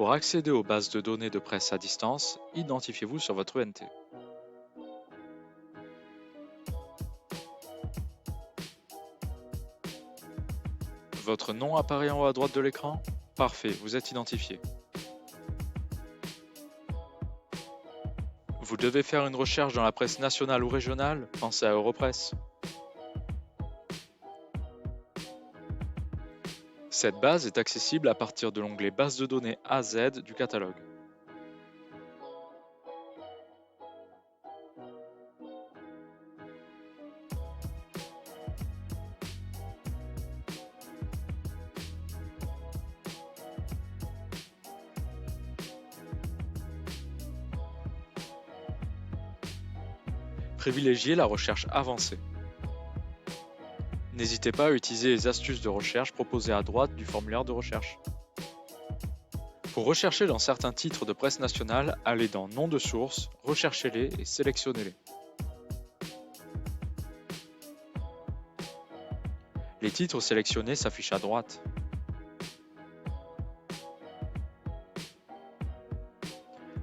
Pour accéder aux bases de données de presse à distance, identifiez-vous sur votre ENT. Votre nom apparaît en haut à droite de l'écran? Parfait, vous êtes identifié. Vous devez faire une recherche dans la presse nationale ou régionale? Pensez à Europresse. Cette base est accessible à partir de l'onglet Base de données à Z du catalogue. Privilégiez la recherche avancée. N'hésitez pas à utiliser les astuces de recherche proposées à droite du formulaire de recherche. Pour rechercher dans certains titres de presse nationale, allez dans Nom de source, recherchez-les et sélectionnez-les. Les titres sélectionnés s'affichent à droite.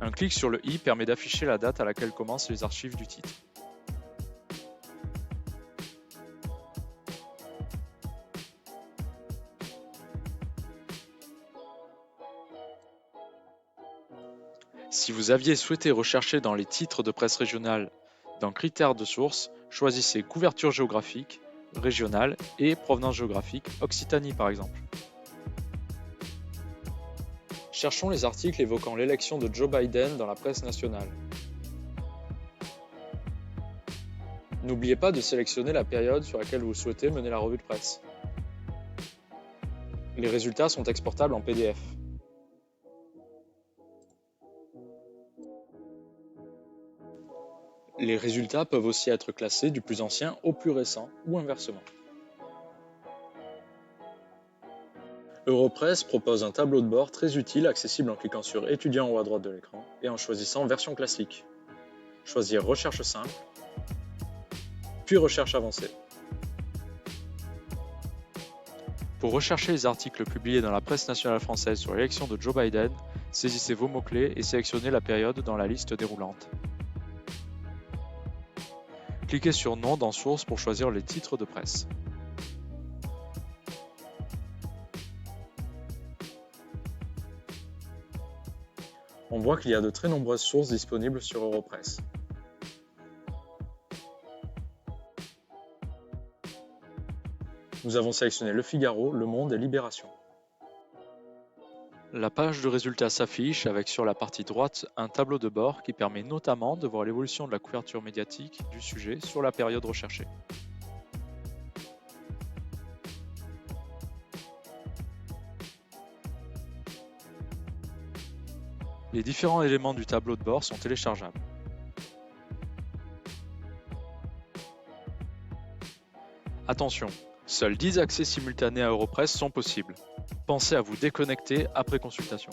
Un clic sur le i permet d'afficher la date à laquelle commencent les archives du titre. Si vous aviez souhaité rechercher dans les titres de presse régionale, dans Critères de source, choisissez Couverture géographique, régionale et Provenance géographique, Occitanie par exemple. Cherchons les articles évoquant l'élection de Joe Biden dans la presse nationale. N'oubliez pas de sélectionner la période sur laquelle vous souhaitez mener la revue de presse. Les résultats sont exportables en PDF. Les résultats peuvent aussi être classés du plus ancien au plus récent ou inversement. Europresse propose un tableau de bord très utile accessible en cliquant sur Étudiant en haut à droite de l'écran et en choisissant Version classique. Choisir Recherche simple, puis Recherche avancée. Pour rechercher les articles publiés dans la presse nationale française sur l'élection de Joe Biden, saisissez vos mots-clés et sélectionnez la période dans la liste déroulante. Cliquez sur Nom dans Source pour choisir les titres de presse. On voit qu'il y a de très nombreuses sources disponibles sur Europresse. Nous avons sélectionné Le Figaro, Le Monde et Libération. La page de résultats s'affiche avec sur la partie droite un tableau de bord qui permet notamment de voir l'évolution de la couverture médiatique du sujet sur la période recherchée. Les différents éléments du tableau de bord sont téléchargeables. Attention, seuls 10 accès simultanés à Europresse sont possibles. Pensez à vous déconnecter après consultation.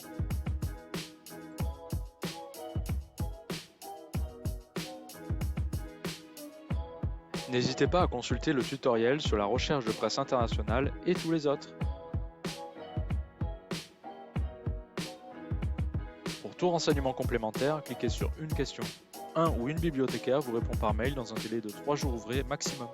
N'hésitez pas à consulter le tutoriel sur la recherche de presse internationale et tous les autres. Pour tout renseignement complémentaire, cliquez sur Une question. Un ou une bibliothécaire vous répond par mail dans un délai de 3 jours ouvrés maximum.